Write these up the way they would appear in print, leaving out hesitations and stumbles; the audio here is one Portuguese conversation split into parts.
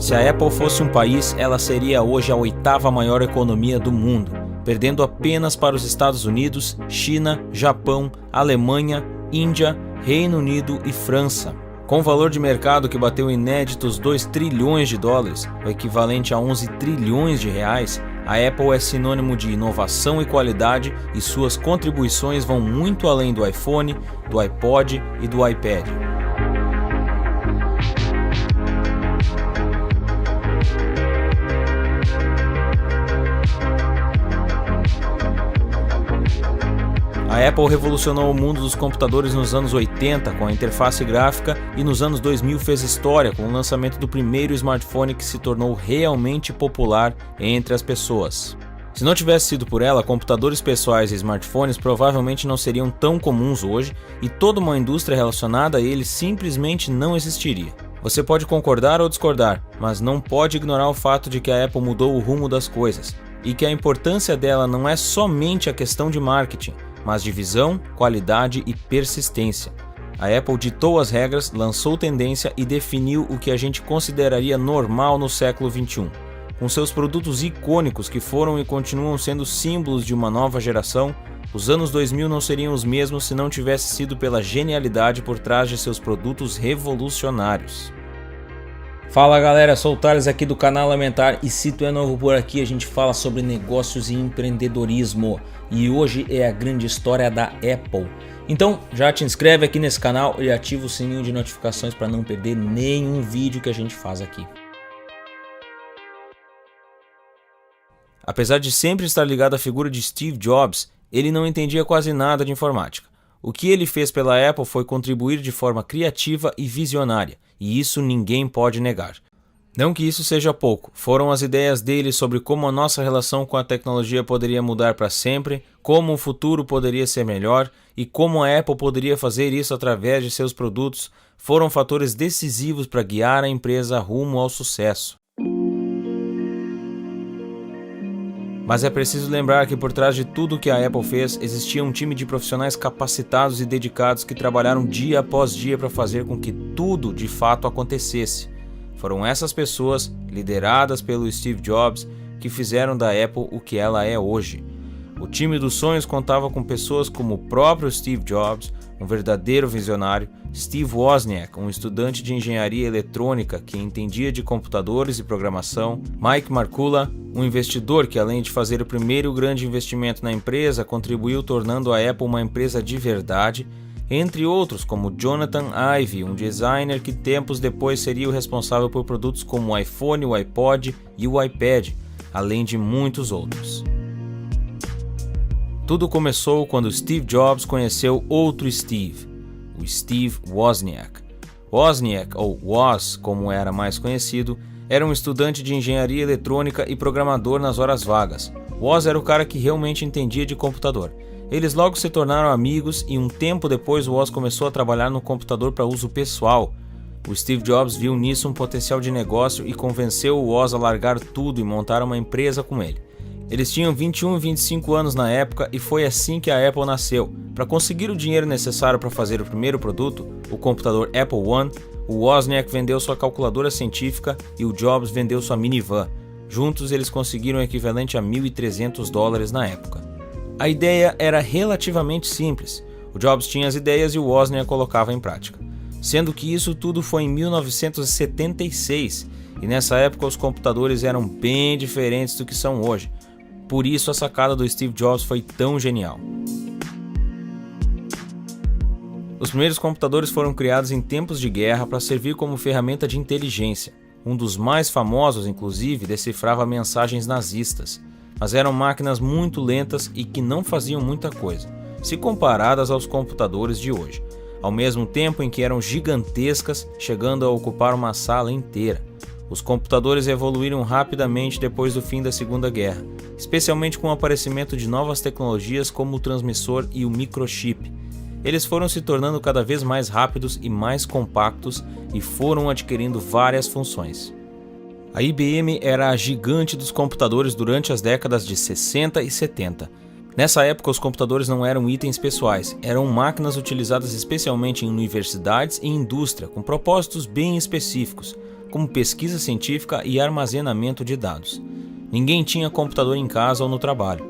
Se a Apple fosse um país, ela seria hoje a 8ª maior economia do mundo, perdendo apenas para os Estados Unidos, China, Japão, Alemanha, Índia, Reino Unido e França. Com um valor de mercado que bateu inéditos 2 trilhões de dólares, o equivalente a 11 trilhões de reais, a Apple é sinônimo de inovação e qualidade e suas contribuições vão muito além do iPhone, do iPod e do iPad. A Apple revolucionou o mundo dos computadores nos anos 80 com a interface gráfica e nos anos 2000 fez história com o lançamento do primeiro smartphone que se tornou realmente popular entre as pessoas. Se não tivesse sido por ela, computadores pessoais e smartphones provavelmente não seriam tão comuns hoje e toda uma indústria relacionada a eles simplesmente não existiria. Você pode concordar ou discordar, mas não pode ignorar o fato de que a Apple mudou o rumo das coisas e que a importância dela não é somente a questão de marketing, mas de visão, qualidade e persistência. A Apple ditou as regras, lançou tendência e definiu o que a gente consideraria normal no século XXI. Com seus produtos icônicos que foram e continuam sendo símbolos de uma nova geração, os anos 2000 não seriam os mesmos se não tivesse sido pela genialidade por trás de seus produtos revolucionários. Fala galera, sou o Thales aqui do canal Elementar e se tu é novo por aqui a gente fala sobre negócios e empreendedorismo e hoje é a grande história da Apple. Então já te inscreve aqui nesse canal e ativa o sininho de notificações para não perder nenhum vídeo que a gente faz aqui. Apesar de sempre estar ligado à figura de Steve Jobs, ele não entendia quase nada de informática. O que ele fez pela Apple foi contribuir de forma criativa e visionária, e isso ninguém pode negar. Não que isso seja pouco, foram as ideias dele sobre como a nossa relação com a tecnologia poderia mudar para sempre, como o futuro poderia ser melhor e como a Apple poderia fazer isso através de seus produtos, foram fatores decisivos para guiar a empresa rumo ao sucesso. Mas é preciso lembrar que por trás de tudo que a Apple fez, existia um time de profissionais capacitados e dedicados que trabalharam dia após dia para fazer com que tudo de fato acontecesse. Foram essas pessoas, lideradas pelo Steve Jobs, que fizeram da Apple o que ela é hoje. O time dos sonhos contava com pessoas como o próprio Steve Jobs, um verdadeiro visionário, Steve Wozniak, um estudante de engenharia eletrônica que entendia de computadores e programação, Mike Markula, um investidor que além de fazer o primeiro grande investimento na empresa, contribuiu tornando a Apple uma empresa de verdade, entre outros como Jonathan Ive, um designer que tempos depois seria o responsável por produtos como o iPhone, o iPod e o iPad, além de muitos outros. Tudo começou quando Steve Jobs conheceu outro Steve, o Steve Wozniak. Wozniak, ou Woz, como era mais conhecido, era um estudante de engenharia eletrônica e programador nas horas vagas. Woz era o cara que realmente entendia de computador. Eles logo se tornaram amigos e um tempo depois Woz começou a trabalhar no computador para uso pessoal. O Steve Jobs viu nisso um potencial de negócio e convenceu o Woz a largar tudo e montar uma empresa com ele. Eles tinham 21 e 25 anos na época e foi assim que a Apple nasceu. Para conseguir o dinheiro necessário para fazer o primeiro produto, o computador Apple I, o Wozniak vendeu sua calculadora científica e o Jobs vendeu sua minivan. Juntos eles conseguiram o equivalente a $1.300 na época. A ideia era relativamente simples. O Jobs tinha as ideias e o Wozniak colocava em prática. Sendo que isso tudo foi em 1976 e nessa época os computadores eram bem diferentes do que são hoje. Por isso a sacada do Steve Jobs foi tão genial. Os primeiros computadores foram criados em tempos de guerra para servir como ferramenta de inteligência. Um dos mais famosos, inclusive, decifrava mensagens nazistas, mas eram máquinas muito lentas e que não faziam muita coisa, se comparadas aos computadores de hoje, ao mesmo tempo em que eram gigantescas, chegando a ocupar uma sala inteira. Os computadores evoluíram rapidamente depois do fim da Segunda Guerra, especialmente com o aparecimento de novas tecnologias como o transmissor e o microchip. Eles foram se tornando cada vez mais rápidos e mais compactos e foram adquirindo várias funções. A IBM era a gigante dos computadores durante as décadas de 60 e 70. Nessa época, os computadores não eram itens pessoais, eram máquinas utilizadas especialmente em universidades e indústria, com propósitos bem específicos. como pesquisa científica e armazenamento de dados. Ninguém tinha computador em casa ou no trabalho.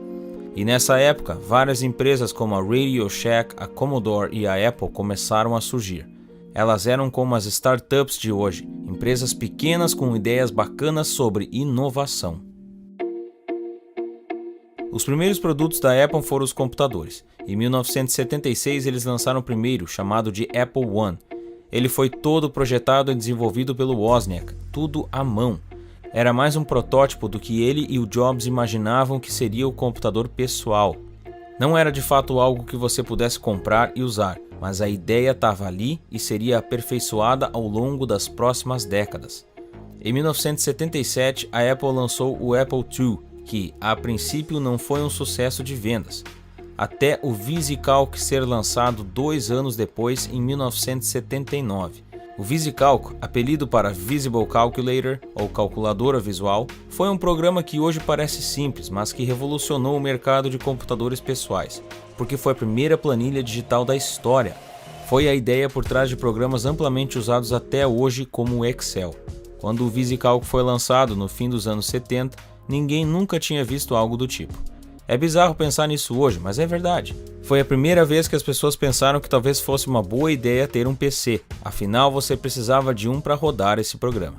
E nessa época, várias empresas como a Radio Shack, a Commodore e a Apple começaram a surgir. Elas eram como as startups de hoje, empresas pequenas com ideias bacanas sobre inovação. Os primeiros produtos da Apple foram os computadores. Em 1976 eles lançaram o primeiro, chamado de Apple I. Ele foi todo projetado e desenvolvido pelo Wozniak, tudo à mão. Era mais um protótipo do que ele e o Jobs imaginavam que seria o computador pessoal. Não era de fato algo que você pudesse comprar e usar, mas a ideia estava ali e seria aperfeiçoada ao longo das próximas décadas. Em 1977, a Apple lançou o Apple II, que, a princípio, não foi um sucesso de vendas, até o VisiCalc ser lançado 2 anos depois, em 1979. O VisiCalc, apelido para Visible Calculator, ou calculadora visual, foi um programa que hoje parece simples, mas que revolucionou o mercado de computadores pessoais, porque foi a primeira planilha digital da história. Foi a ideia por trás de programas amplamente usados até hoje, como o Excel. Quando o VisiCalc foi lançado no fim dos anos 70, ninguém nunca tinha visto algo do tipo. É bizarro pensar nisso hoje, mas é verdade. Foi a primeira vez que as pessoas pensaram que talvez fosse uma boa ideia ter um PC, afinal você precisava de um para rodar esse programa.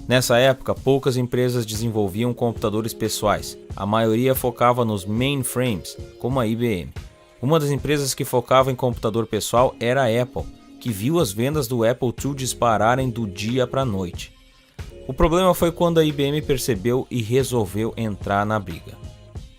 Nessa época, poucas empresas desenvolviam computadores pessoais, a maioria focava nos mainframes, como a IBM. Uma das empresas que focava em computador pessoal era a Apple, que viu as vendas do Apple II dispararem do dia para a noite. O problema foi quando a IBM percebeu e resolveu entrar na briga.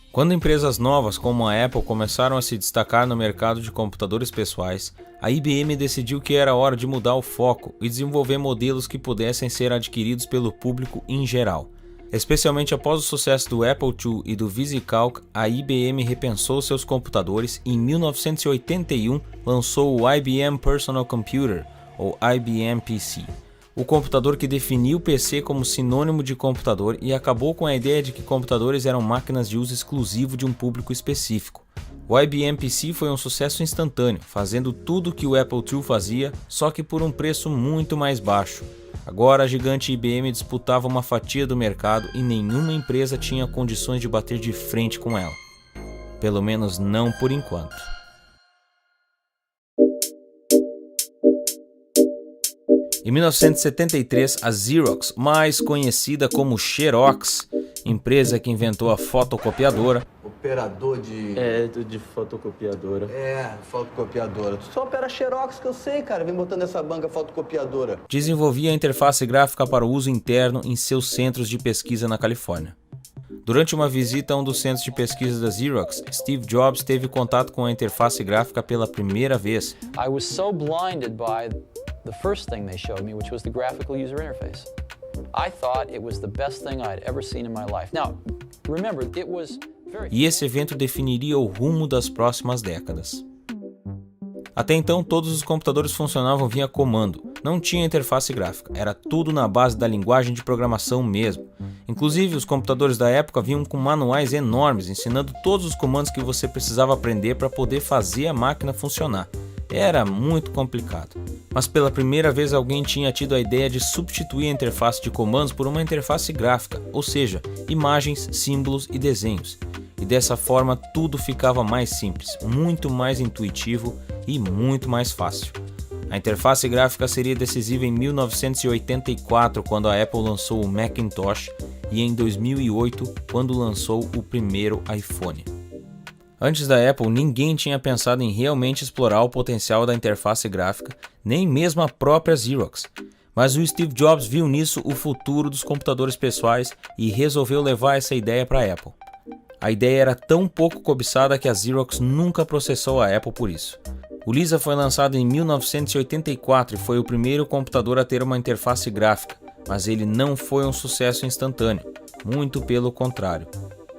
Quando empresas novas como a Apple começaram a se destacar no mercado de computadores pessoais, a IBM decidiu que era hora de mudar o foco e desenvolver modelos que pudessem ser adquiridos pelo público em geral. Especialmente após o sucesso do Apple II e do VisiCalc, a IBM repensou seus computadores e em 1981 lançou o IBM Personal Computer, ou IBM PC. O computador que definiu o PC como sinônimo de computador e acabou com a ideia de que computadores eram máquinas de uso exclusivo de um público específico. O IBM PC foi um sucesso instantâneo, fazendo tudo o que o Apple II fazia, só que por um preço muito mais baixo. Agora a gigante IBM disputava uma fatia do mercado e nenhuma empresa tinha condições de bater de frente com ela. Pelo menos não por enquanto. Em 1973, a Xerox, mais conhecida como Xerox, empresa que inventou a fotocopiadora, operador de... de fotocopiadora. Fotocopiadora. Tu só opera Xerox que eu sei, cara. Vem botando essa banca fotocopiadora. desenvolvia a interface gráfica para o uso interno em seus centros de pesquisa na Califórnia. Durante uma visita a um dos centros de pesquisa da Xerox, Steve Jobs teve contato com a interface gráfica pela primeira vez. I was so blinded by the first thing they showed me, which was the graphical user interface. I thought it was the best thing I'd ever seen in my life. Now, remember, it was very... E esse evento definiria o rumo das próximas décadas. Até então, todos os computadores funcionavam via comando, não tinha interface gráfica, era tudo na base da linguagem de programação mesmo. Inclusive, os computadores da época vinham com manuais enormes, ensinando todos os comandos que você precisava aprender para poder fazer a máquina funcionar. Era muito complicado. Mas pela primeira vez alguém tinha tido a ideia de substituir a interface de comandos por uma interface gráfica, ou seja, imagens, símbolos e desenhos. E dessa forma tudo ficava mais simples, muito mais intuitivo e muito mais fácil. A interface gráfica seria decisiva em 1984, quando a Apple lançou o Macintosh, e em 2008, quando lançou o primeiro iPhone. Antes da Apple, ninguém tinha pensado em realmente explorar o potencial da interface gráfica, nem mesmo a própria Xerox. Mas o Steve Jobs viu nisso o futuro dos computadores pessoais e resolveu levar essa ideia para a Apple. A ideia era tão pouco cobiçada que a Xerox nunca processou a Apple por isso. O Lisa foi lançado em 1984 e foi o primeiro computador a ter uma interface gráfica, mas ele não foi um sucesso instantâneo, muito pelo contrário.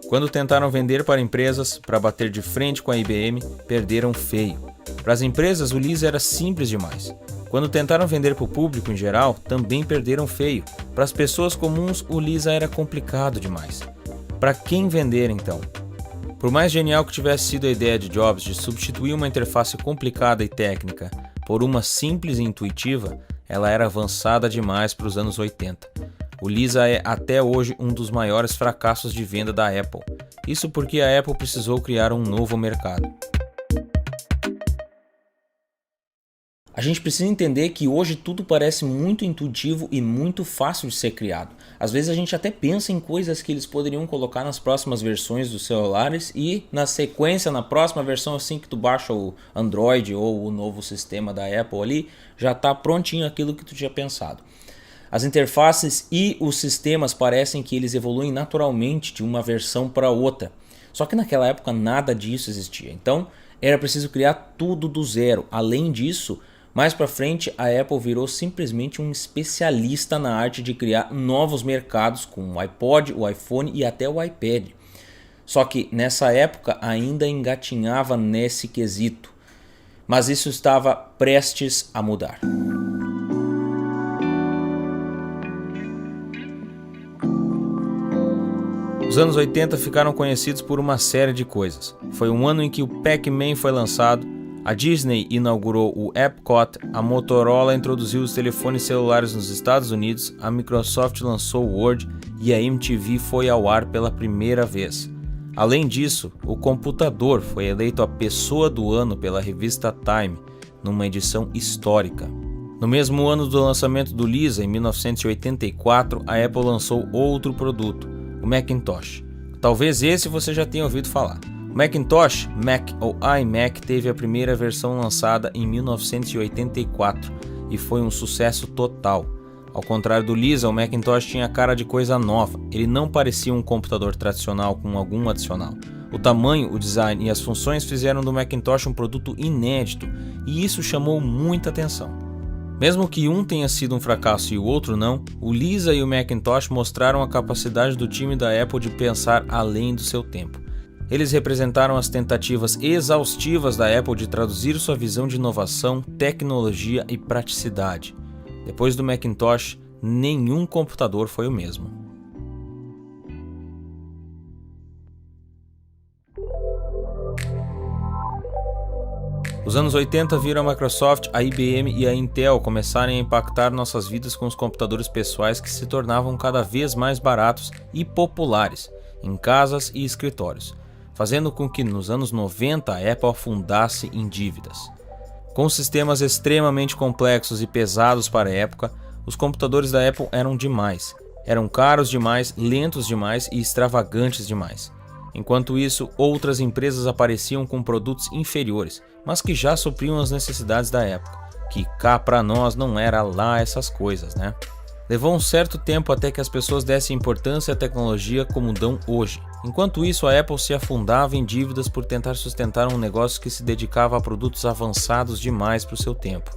Quando tentaram vender para empresas, para bater de frente com a IBM, perderam feio. Para as empresas, o Lisa era simples demais. Quando tentaram vender para o público em geral, também perderam feio. Para as pessoas comuns, o Lisa era complicado demais. Para quem vender, então? Por mais genial que tivesse sido a ideia de Jobs de substituir uma interface complicada e técnica por uma simples e intuitiva, ela era avançada demais para os anos 80. O Lisa é até hoje um dos maiores fracassos de venda da Apple. Isso porque a Apple precisou criar um novo mercado. A gente precisa entender que hoje tudo parece muito intuitivo e muito fácil de ser criado. Às vezes a gente até pensa em coisas que eles poderiam colocar nas próximas versões dos celulares e na sequência, na próxima versão, assim que tu baixa o Android ou o novo sistema da Apple ali, já está prontinho aquilo que tu tinha pensado. As interfaces e os sistemas parecem que eles evoluem naturalmente de uma versão para outra. Só que naquela época nada disso existia. Então era preciso criar tudo do zero. Além disso, mais para frente a Apple virou simplesmente um especialista na arte de criar novos mercados com o iPod, o iPhone e até o iPad. Só que nessa época ainda engatinhava nesse quesito. Mas isso estava prestes a mudar. Os anos 80 ficaram conhecidos por uma série de coisas. Foi um ano em que o Pac-Man foi lançado, a Disney inaugurou o Epcot, a Motorola introduziu os telefones celulares nos Estados Unidos, a Microsoft lançou o Word e a MTV foi ao ar pela primeira vez. Além disso, o computador foi eleito a pessoa do ano pela revista Time, numa edição histórica. No mesmo ano do lançamento do Lisa, em 1984, a Apple lançou outro produto, o Macintosh. Talvez esse você já tenha ouvido falar. O Macintosh, Mac ou iMac, teve a primeira versão lançada em 1984 e foi um sucesso total. Ao contrário do Lisa, o Macintosh tinha cara de coisa nova. Ele não parecia um computador tradicional com algum adicional. O tamanho, o design e as funções fizeram do Macintosh um produto inédito e isso chamou muita atenção. Mesmo que um tenha sido um fracasso e o outro não, o Lisa e o Macintosh mostraram a capacidade do time da Apple de pensar além do seu tempo. Eles representaram as tentativas exaustivas da Apple de traduzir sua visão de inovação, tecnologia e praticidade. Depois do Macintosh, nenhum computador foi o mesmo. Os anos 80 viram a Microsoft, a IBM e a Intel começarem a impactar nossas vidas com os computadores pessoais que se tornavam cada vez mais baratos e populares em casas e escritórios, fazendo com que nos anos 90 a Apple afundasse em dívidas. Com sistemas extremamente complexos e pesados para a época, os computadores da Apple eram demais. Eram caros demais, lentos demais e extravagantes demais. Enquanto isso, outras empresas apareciam com produtos inferiores, mas que já supriam as necessidades da época, que cá para nós não era lá essas coisas, né? Levou um certo tempo até que as pessoas dessem importância à tecnologia como dão hoje. Enquanto isso, a Apple se afundava em dívidas por tentar sustentar um negócio que se dedicava a produtos avançados demais para o seu tempo.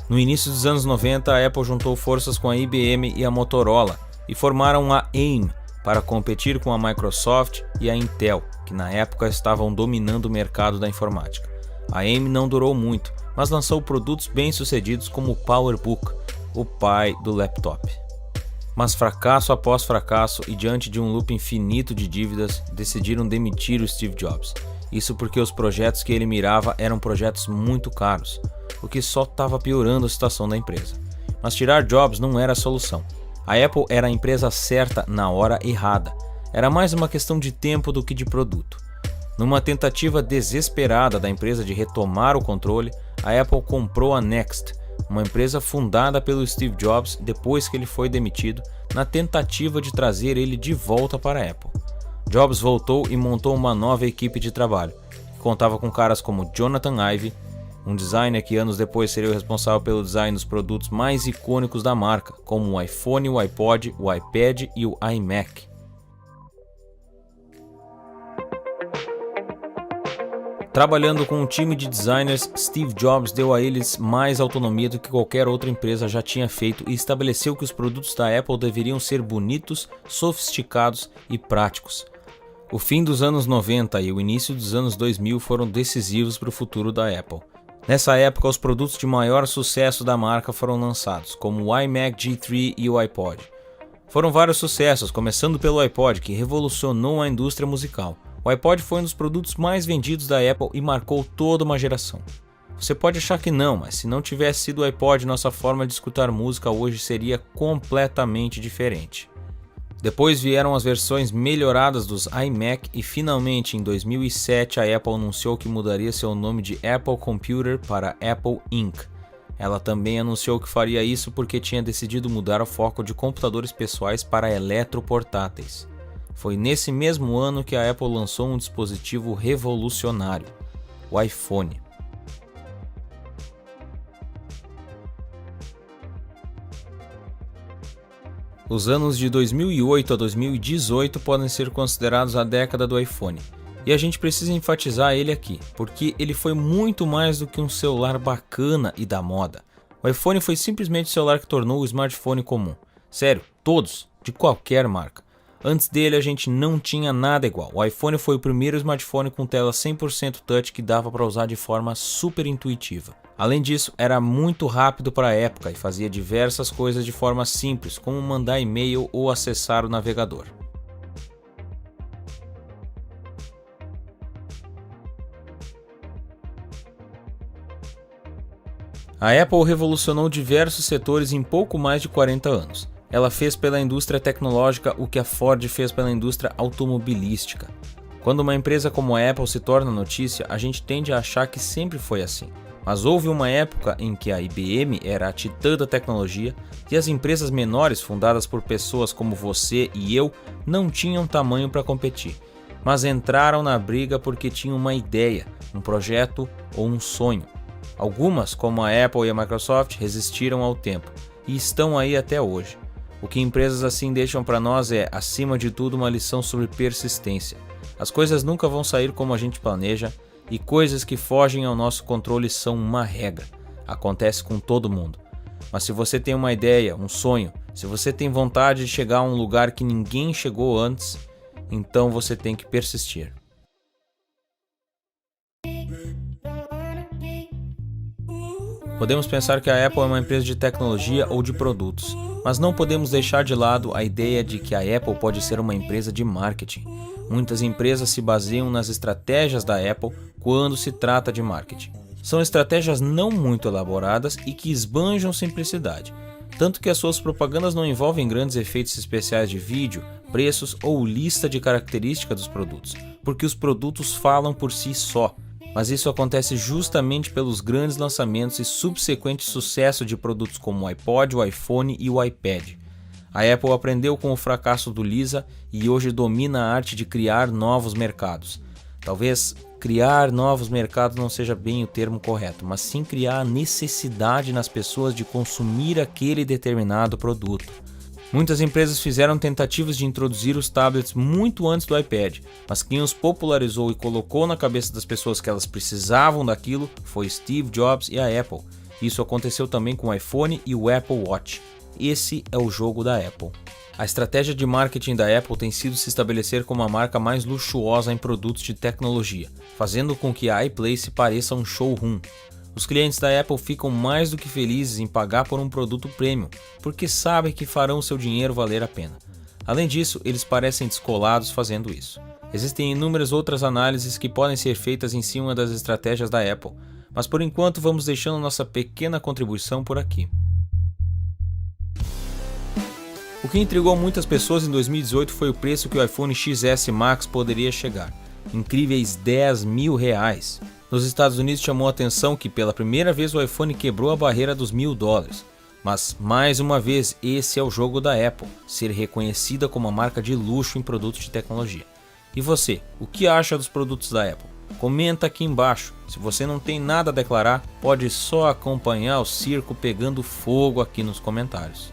No início dos anos 90, a Apple juntou forças com a IBM e a Motorola e formaram a AIM para competir com a Microsoft e a Intel, que na época estavam dominando o mercado da informática. A AIM não durou muito, mas lançou produtos bem-sucedidos como o PowerBook, o pai do laptop. Mas fracasso após fracasso e diante de um loop infinito de dívidas, decidiram demitir o Steve Jobs. Isso porque os projetos que ele mirava eram projetos muito caros, o que só estava piorando a situação da empresa. Mas tirar Jobs não era a solução. A Apple era a empresa certa na hora errada. Era mais uma questão de tempo do que de produto. Numa tentativa desesperada da empresa de retomar o controle, a Apple comprou a Next, uma empresa fundada pelo Steve Jobs depois que ele foi demitido, na tentativa de trazer ele de volta para a Apple. Jobs voltou e montou uma nova equipe de trabalho, que contava com caras como Jonathan Ive, um designer que anos depois seria o responsável pelo design dos produtos mais icônicos da marca, como o iPhone, o iPod, o iPad e o iMac. Trabalhando com um time de designers, Steve Jobs deu a eles mais autonomia do que qualquer outra empresa já tinha feito e estabeleceu que os produtos da Apple deveriam ser bonitos, sofisticados e práticos. O fim dos anos 90 e o início dos anos 2000 foram decisivos para o futuro da Apple. Nessa época, os produtos de maior sucesso da marca foram lançados, como o iMac G3 e o iPod. Foram vários sucessos, começando pelo iPod, que revolucionou a indústria musical. O iPod foi um dos produtos mais vendidos da Apple e marcou toda uma geração. Você pode achar que não, mas se não tivesse sido o iPod, nossa forma de escutar música hoje seria completamente diferente. Depois vieram as versões melhoradas dos iMac e finalmente em 2007 a Apple anunciou que mudaria seu nome de Apple Computer para Apple Inc. Ela também anunciou que faria isso porque tinha decidido mudar o foco de computadores pessoais para eletroportáteis. Foi nesse mesmo ano que a Apple lançou um dispositivo revolucionário, o iPhone. Os anos de 2008 a 2018 podem ser considerados a década do iPhone. E a gente precisa enfatizar ele aqui, porque ele foi muito mais do que um celular bacana e da moda. O iPhone foi simplesmente o celular que tornou o smartphone comum. Sério, todos, de qualquer marca. Antes dele a gente não tinha nada igual. O iPhone foi o primeiro smartphone com tela 100% touch que dava para usar de forma super intuitiva. Além disso, era muito rápido para a época e fazia diversas coisas de forma simples, como mandar e-mail ou acessar o navegador. A Apple revolucionou diversos setores em pouco mais de 40 anos. Ela fez pela indústria tecnológica o que a Ford fez pela indústria automobilística. Quando uma empresa como a Apple se torna notícia, a gente tende a achar que sempre foi assim. Mas houve uma época em que a IBM era a titã da tecnologia e as empresas menores fundadas por pessoas como você e eu não tinham tamanho para competir, mas entraram na briga porque tinham uma ideia, um projeto ou um sonho. Algumas, como a Apple e a Microsoft, resistiram ao tempo e estão aí até hoje. O que empresas assim deixam para nós é, acima de tudo, uma lição sobre persistência. As coisas nunca vão sair como a gente planeja e coisas que fogem ao nosso controle são uma regra. Acontece com todo mundo. Mas se você tem uma ideia, um sonho, se você tem vontade de chegar a um lugar que ninguém chegou antes, então você tem que persistir. Podemos pensar que a Apple é uma empresa de tecnologia ou de produtos, mas não podemos deixar de lado a ideia de que a Apple pode ser uma empresa de marketing. Muitas empresas se baseiam nas estratégias da Apple quando se trata de marketing. São estratégias não muito elaboradas e que esbanjam simplicidade, tanto que as suas propagandas não envolvem grandes efeitos especiais de vídeo, preços ou lista de características dos produtos, porque os produtos falam por si só. Mas isso acontece justamente pelos grandes lançamentos e subsequente sucesso de produtos como o iPod, o iPhone e o iPad. A Apple aprendeu com o fracasso do Lisa e hoje domina a arte de criar novos mercados. Talvez criar novos mercados não seja bem o termo correto, mas sim criar a necessidade nas pessoas de consumir aquele determinado produto. Muitas empresas fizeram tentativas de introduzir os tablets muito antes do iPad, mas quem os popularizou e colocou na cabeça das pessoas que elas precisavam daquilo foi Steve Jobs e a Apple. Isso aconteceu também com o iPhone e o Apple Watch. Esse é o jogo da Apple. A estratégia de marketing da Apple tem sido se estabelecer como a marca mais luxuosa em produtos de tecnologia, fazendo com que a iPlace pareça um showroom. Os clientes da Apple ficam mais do que felizes em pagar por um produto premium, porque sabem que farão seu dinheiro valer a pena. Além disso, eles parecem descolados fazendo isso. Existem inúmeras outras análises que podem ser feitas em cima das estratégias da Apple, mas por enquanto vamos deixando nossa pequena contribuição por aqui. O que intrigou muitas pessoas em 2018 foi o preço que o iPhone XS Max poderia chegar, incríveis R$10.000. Nos Estados Unidos chamou a atenção que pela primeira vez o iPhone quebrou a barreira dos $1.000. Mas, mais uma vez, esse é o jogo da Apple, ser reconhecida como uma marca de luxo em produtos de tecnologia. E você, o que acha dos produtos da Apple? Comenta aqui embaixo. Se você não tem nada a declarar, pode só acompanhar o circo pegando fogo aqui nos comentários.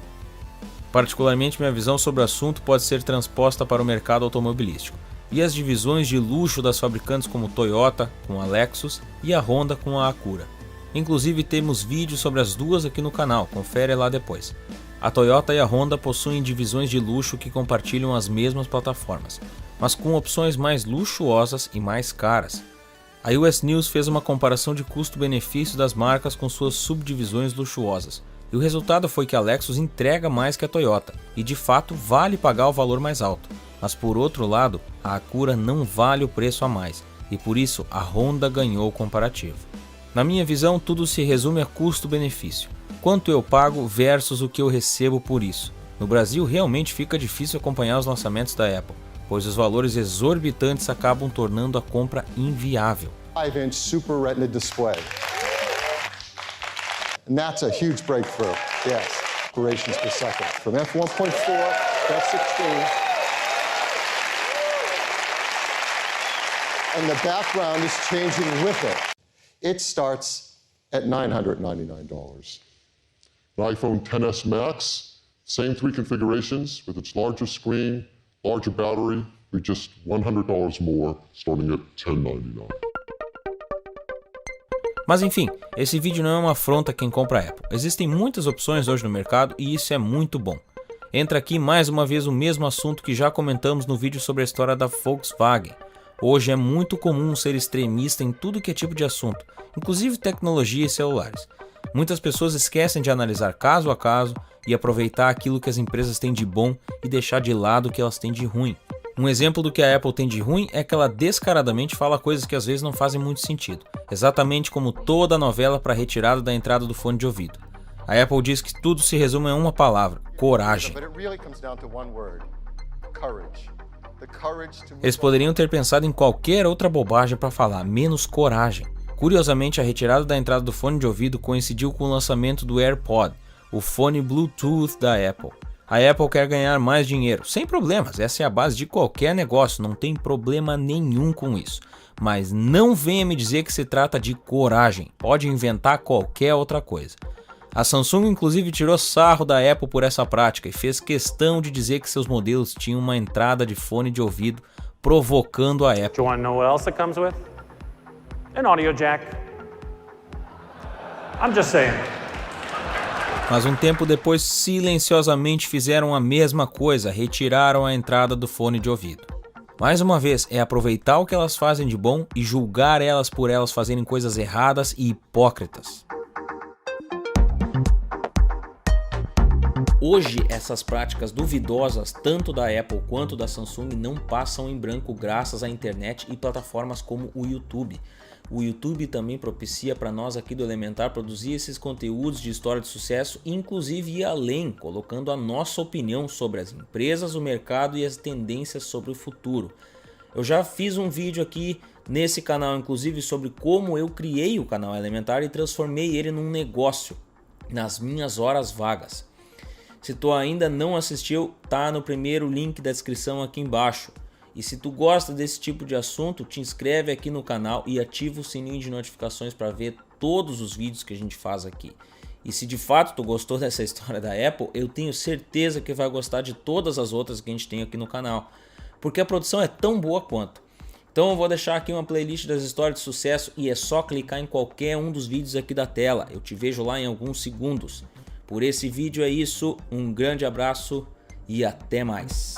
Particularmente, minha visão sobre o assunto pode ser transposta para o mercado automobilístico e as divisões de luxo das fabricantes como Toyota com a Lexus e a Honda com a Acura. Inclusive temos vídeos sobre as duas aqui no canal, confere lá depois. A Toyota e a Honda possuem divisões de luxo que compartilham as mesmas plataformas, mas com opções mais luxuosas e mais caras. A US News fez uma comparação de custo-benefício das marcas com suas subdivisões luxuosas, e o resultado foi que a Lexus entrega mais que a Toyota, e de fato vale pagar o valor mais alto. Mas por outro lado, a Acura não vale o preço a mais, e por isso a Honda ganhou o comparativo. Na minha visão, tudo se resume a custo-benefício. Quanto eu pago versus o que eu recebo por isso. No Brasil, realmente fica difícil acompanhar os lançamentos da Apple, pois os valores exorbitantes acabam tornando a compra inviável. 5-inch Super Retina display. And that's a huge breakthrough. Yes, operations per second. From f1.4 to f16. And the background is changing with it. It starts at $999. An iPhone XS Max, same 3 configurations with its larger screen, larger battery, be just $100 more, starting at $1099. Mas enfim, esse vídeo não é uma afronta a quem compra a Apple. Existem muitas opções hoje no mercado e isso é muito bom. Entra aqui mais uma vez o mesmo assunto que já comentamos no vídeo sobre a história da Volkswagen. Hoje é muito comum ser extremista em tudo que é tipo de assunto, inclusive tecnologia e celulares. Muitas pessoas esquecem de analisar caso a caso e aproveitar aquilo que as empresas têm de bom e deixar de lado o que elas têm de ruim. Um exemplo do que a Apple tem de ruim é que ela descaradamente fala coisas que às vezes não fazem muito sentido, exatamente como toda a novela para a retirada da entrada do fone de ouvido. A Apple diz que tudo se resume a uma palavra: coragem. Eles poderiam ter pensado em qualquer outra bobagem para falar, menos coragem. Curiosamente, a retirada da entrada do fone de ouvido coincidiu com o lançamento do AirPod, o fone Bluetooth da Apple. A Apple quer ganhar mais dinheiro, sem problemas, essa é a base de qualquer negócio, não tem problema nenhum com isso. Mas não venha me dizer que se trata de coragem, pode inventar qualquer outra coisa. A Samsung inclusive tirou sarro da Apple por essa prática e fez questão de dizer que seus modelos tinham uma entrada de fone de ouvido, provocando a Apple. Do you want to know what else it comes with? An audio jack. I'm just saying. Mas um tempo depois, silenciosamente fizeram a mesma coisa, retiraram a entrada do fone de ouvido. Mais uma vez, é aproveitar o que elas fazem de bom e julgar elas por elas fazerem coisas erradas e hipócritas. Hoje, essas práticas duvidosas, tanto da Apple quanto da Samsung, não passam em branco graças à internet e plataformas como o YouTube. O YouTube também propicia para nós aqui do Elementar produzir esses conteúdos de história de sucesso, inclusive ir além, colocando a nossa opinião sobre as empresas, o mercado e as tendências sobre o futuro. Eu já fiz um vídeo aqui nesse canal, inclusive, sobre como eu criei o canal Elementar e transformei ele num negócio, nas minhas horas vagas. Se tu ainda não assistiu, tá no primeiro link da descrição aqui embaixo. E se tu gosta desse tipo de assunto, te inscreve aqui no canal e ativa o sininho de notificações para ver todos os vídeos que a gente faz aqui. E se de fato tu gostou dessa história da Apple, eu tenho certeza que vai gostar de todas as outras que a gente tem aqui no canal, porque a produção é tão boa quanto. Então eu vou deixar aqui uma playlist das histórias de sucesso e é só clicar em qualquer um dos vídeos aqui da tela. Eu te vejo lá em alguns segundos. Por esse vídeo é isso, um grande abraço e até mais.